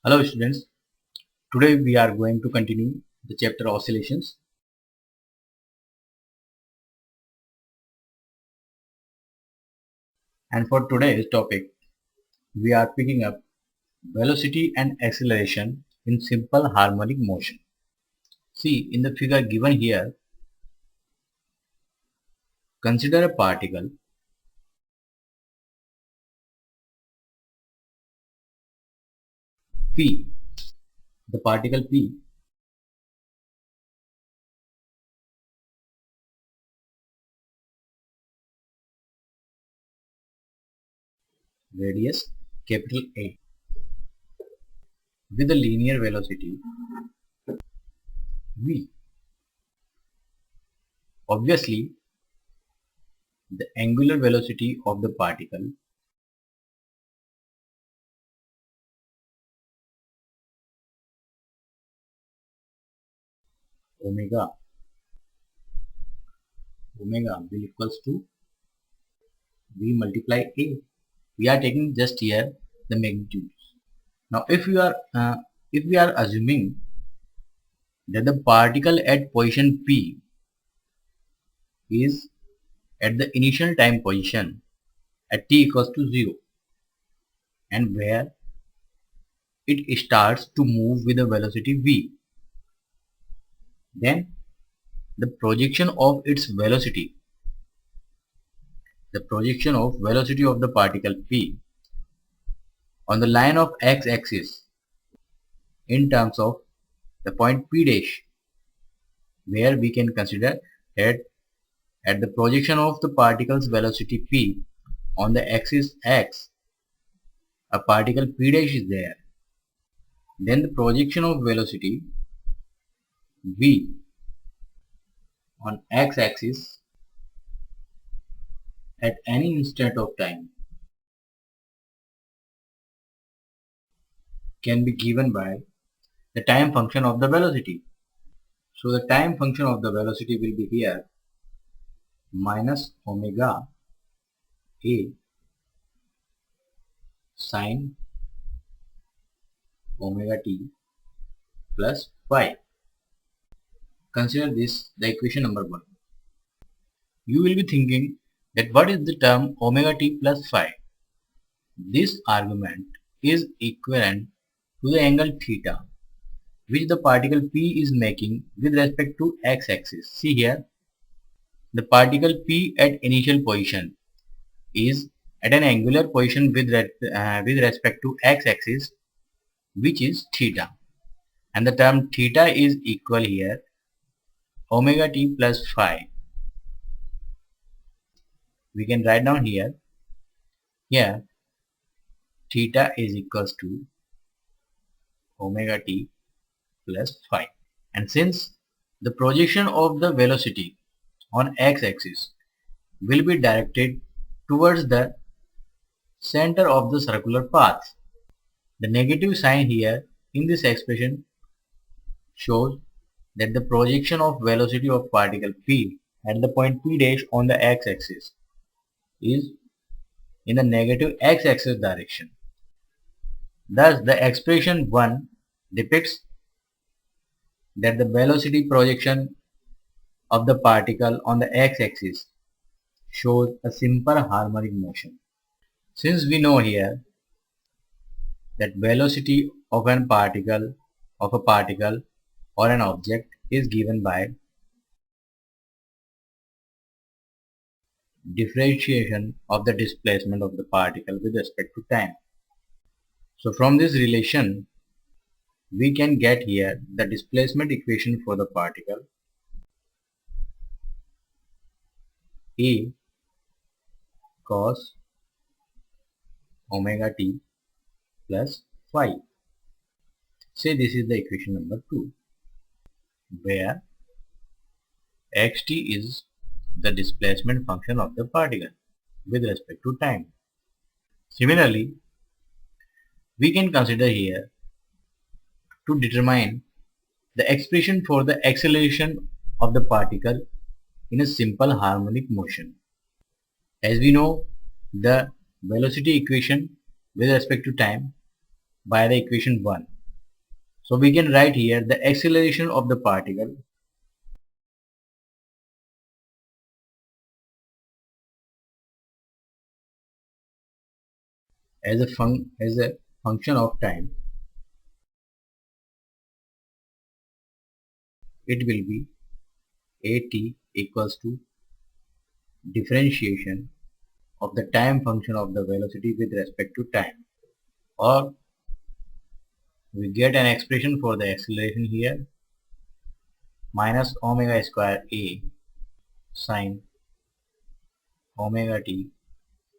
Hello students, today we are going to continue the chapter Oscillations, and for today's topic we are picking up velocity and acceleration in simple harmonic motion. See, in the figure given here, consider a particle P. The particle P radius capital A with a linear velocity v. Obviously, the angular velocity of the particle omega will equals to v multiply A. We are taking just here the magnitude. Now if we are assuming that the particle at position P is at the initial time position at t equals to 0 and where it starts to move with a velocity v, then the projection of velocity of the particle P on the line of x-axis in terms of the point P dash, where we can consider that at the projection of the particle's velocity P on the axis x, a particle P dash is there. Then the projection of velocity v on x-axis at any instant of time can be given by the time function of the velocity. So the time function of the velocity will be here minus omega a sine omega t plus phi. Consider this the equation number 1. You will be thinking that what is the term omega t plus phi? This argument is equivalent to the angle theta which the particle P is making with respect to x-axis. See here, the particle P at initial position is at an angular position with respect to x-axis, which is theta, and the term theta is equal here omega t plus phi. We can write down here theta is equals to omega t plus phi, and since the projection of the velocity on x-axis will be directed towards the center of the circular path, the negative sign here in this expression shows that the projection of velocity of particle P at the point P dash on the x-axis is in the negative x-axis direction. Thus, the expression 1 depicts that the velocity projection of the particle on the x-axis shows a simple harmonic motion. Since we know here that velocity of a particle or an object is given by differentiation of the displacement of the particle with respect to time. So from this relation we can get here the displacement equation for the particle A cos omega t plus phi. Say this is the equation number 2, where xt is the displacement function of the particle with respect to time. Similarly, we can consider here to determine the expression for the acceleration of the particle in a simple harmonic motion. As we know the velocity equation with respect to time, by the equation 1. So we can write here the acceleration of the particle as a function of time. It will be at equals to differentiation of the time function of the velocity with respect to time, or we get an expression for the acceleration here, minus omega square a sine omega t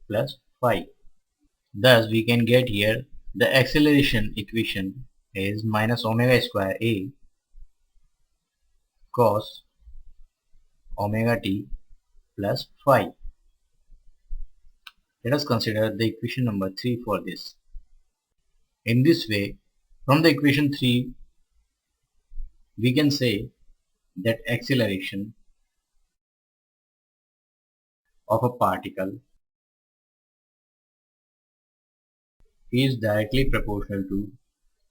plus phi. Thus we can get here the acceleration equation is minus omega square a cos omega t plus phi. Let us consider the equation number 3 for this. In this way, from the equation 3, we can say that acceleration of a particle is directly proportional to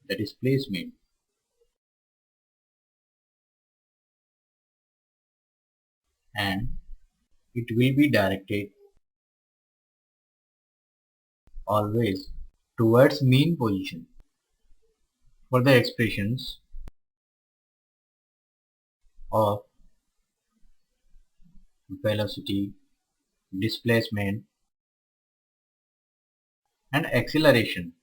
the displacement, and it will be directed always towards mean position. For the expressions of velocity, displacement and acceleration,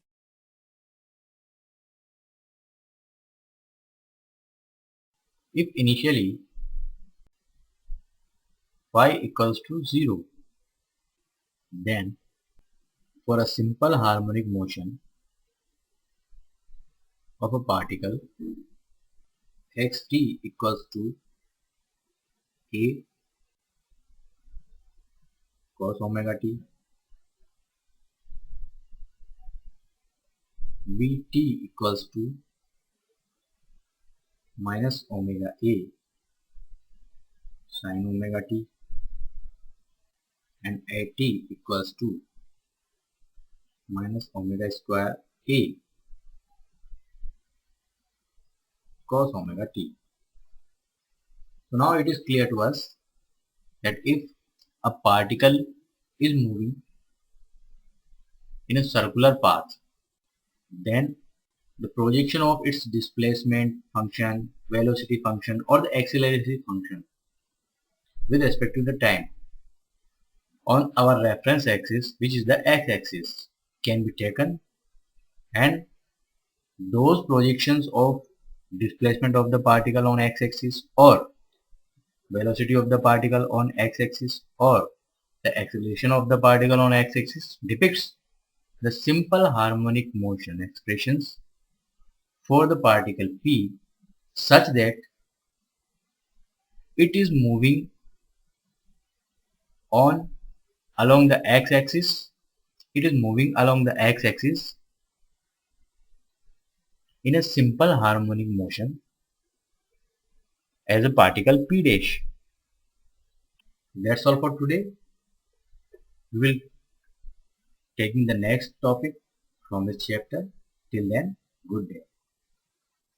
if initially phi equals to 0, then for a simple harmonic motion of a particle, xt equals to a cos omega t, vt equals to minus omega a sin omega t, and at equals to minus omega square a cos omega t. So now it is clear to us that if a particle is moving in a circular path, then the projection of its displacement function, velocity function or the acceleration function with respect to the time on our reference axis, which is the x-axis, can be taken, and those projections of displacement of the particle on x-axis or velocity of the particle on x-axis or the acceleration of the particle on x-axis depicts the simple harmonic motion expressions for the particle P such that it is moving on along the x-axis. It is moving along the x-axis in a simple harmonic motion as a particle P dash. That's all for today. We will taking the next topic from this chapter. Till then, good day.